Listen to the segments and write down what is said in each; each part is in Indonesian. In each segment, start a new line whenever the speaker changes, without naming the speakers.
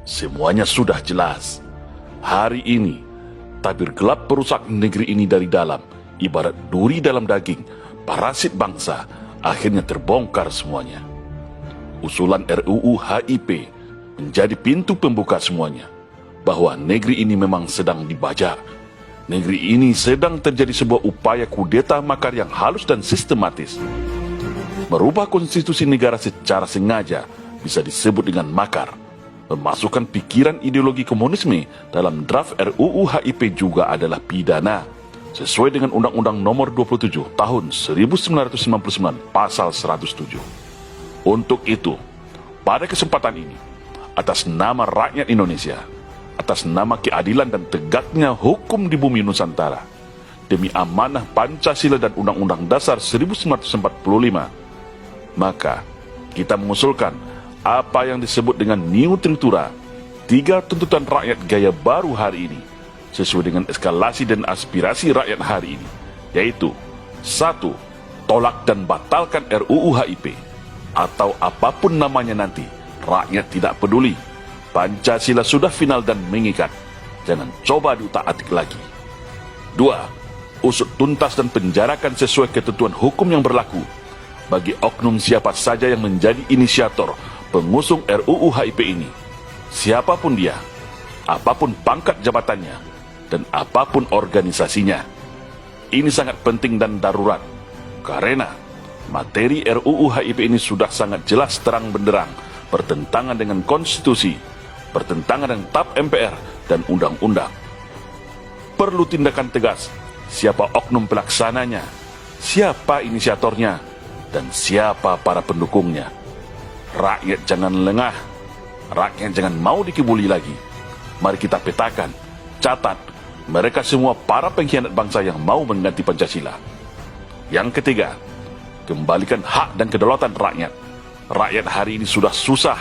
Semuanya sudah jelas. Hari ini, tabir gelap perusak negeri ini dari dalam, ibarat duri dalam daging, parasit bangsa, akhirnya terbongkar semuanya. Usulan RUU HIP menjadi pintu pembuka semuanya, bahwa negeri ini memang sedang dibajak. Negeri ini sedang terjadi sebuah upaya kudeta makar yang halus dan sistematis. Merubah konstitusi negara secara sengaja bisa disebut dengan makar. Memasukkan pikiran ideologi komunisme dalam draft RUU HIP juga adalah pidana, sesuai dengan Undang-Undang Nomor 27 Tahun 1999 Pasal 107. Untuk itu, pada kesempatan ini, atas nama rakyat Indonesia, atas nama keadilan dan tegaknya hukum di bumi Nusantara, demi amanah Pancasila dan Undang-Undang Dasar 1945, maka kita mengusulkan apa yang disebut dengan New Tritura, 3 tuntutan rakyat gaya baru hari ini, sesuai dengan eskalasi dan aspirasi rakyat hari ini, yaitu 1. Tolak dan batalkan RUU HIP, atau apapun namanya nanti, rakyat tidak peduli. Pancasila sudah final dan mengikat, jangan coba diutak-atik lagi. 2. Usut tuntas dan penjarakan sesuai ketentuan hukum yang berlaku bagi oknum siapa saja yang menjadi inisiator pengusung RUU HIP ini, siapapun dia, apapun pangkat jabatannya, dan apapun organisasinya. Ini sangat penting dan darurat, karena materi RUU HIP ini sudah sangat jelas terang benderang bertentangan dengan konstitusi, bertentangan dengan TAP MPR dan undang-undang. Perlu tindakan tegas, siapa oknum pelaksananya, siapa inisiatornya, dan siapa para pendukungnya. Rakyat jangan lengah, rakyat jangan mau dikibuli lagi. Mari kita petakan, catat, mereka semua para pengkhianat bangsa yang mau mengganti Pancasila. Yang ketiga, kembalikan hak dan kedaulatan rakyat. Rakyat hari ini sudah susah,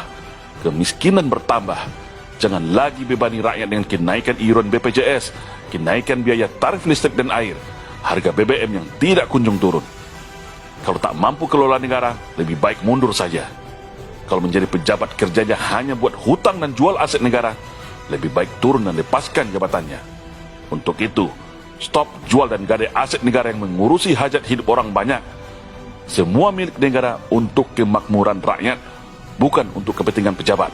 kemiskinan bertambah. Jangan lagi bebani rakyat dengan kenaikan iuran BPJS, kenaikan biaya tarif listrik dan air, harga BBM yang tidak kunjung turun. Kalau tak mampu kelola negara, lebih baik mundur saja. Kalau menjadi pejabat kerjanya hanya buat hutang dan jual aset negara, lebih baik turun dan lepaskan jabatannya. Untuk itu, stop jual dan gadai aset negara yang mengurusi hajat hidup orang banyak. Semua milik negara untuk kemakmuran rakyat, bukan untuk kepentingan pejabat.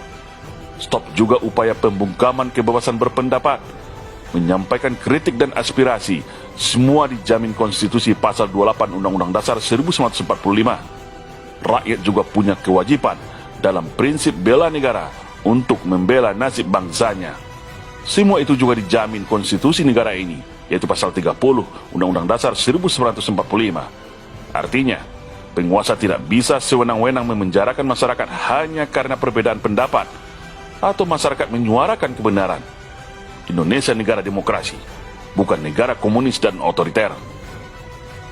Stop juga upaya pembungkaman kebebasan berpendapat. Menyampaikan kritik dan aspirasi, semua dijamin konstitusi pasal 28 Undang-Undang Dasar 1945. Rakyat juga punya kewajiban dalam prinsip bela negara untuk membela nasib bangsanya. Semua itu juga dijamin konstitusi negara ini, yaitu pasal 30 Undang-Undang Dasar 1945. Artinya, penguasa tidak bisa sewenang-wenang memenjarakan masyarakat hanya karena perbedaan pendapat, atau masyarakat menyuarakan kebenaran. Indonesia negara demokrasi, bukan negara komunis dan otoriter.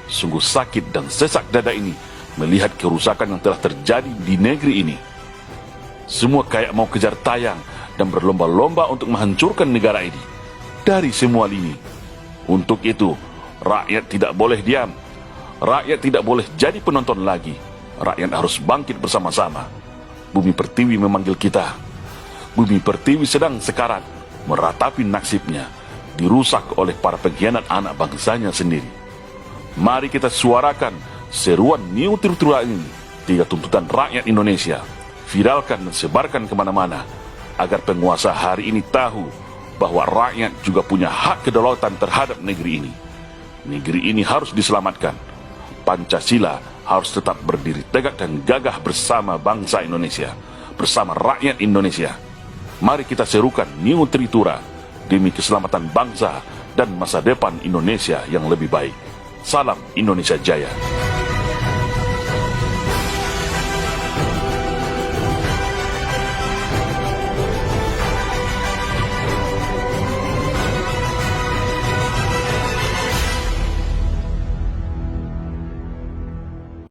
Sungguh sakit dan sesak dada ini melihat kerusakan yang telah terjadi di negeri ini. Semua kayak mau kejar tayang dan berlomba-lomba untuk menghancurkan negara ini dari semua lini. Untuk itu, rakyat tidak boleh diam. Rakyat tidak boleh jadi penonton lagi. Rakyat harus bangkit bersama-sama. Bumi Pertiwi memanggil kita. Bumi Pertiwi sedang sekarat, meratapi nasibnya, dirusak oleh para pengkhianat anak bangsanya sendiri. Mari kita suarakan seruan New Tritura ini, 3 tuntutan rakyat Indonesia. Viralkan dan sebarkan kemana-mana, agar penguasa hari ini tahu bahwa rakyat juga punya hak kedaulatan terhadap negeri ini. Negeri ini harus diselamatkan. Pancasila harus tetap berdiri tegak dan gagah bersama bangsa Indonesia, bersama rakyat Indonesia. Mari kita serukan New Tritura demi keselamatan bangsa dan masa depan Indonesia yang lebih baik. Salam Indonesia Jaya.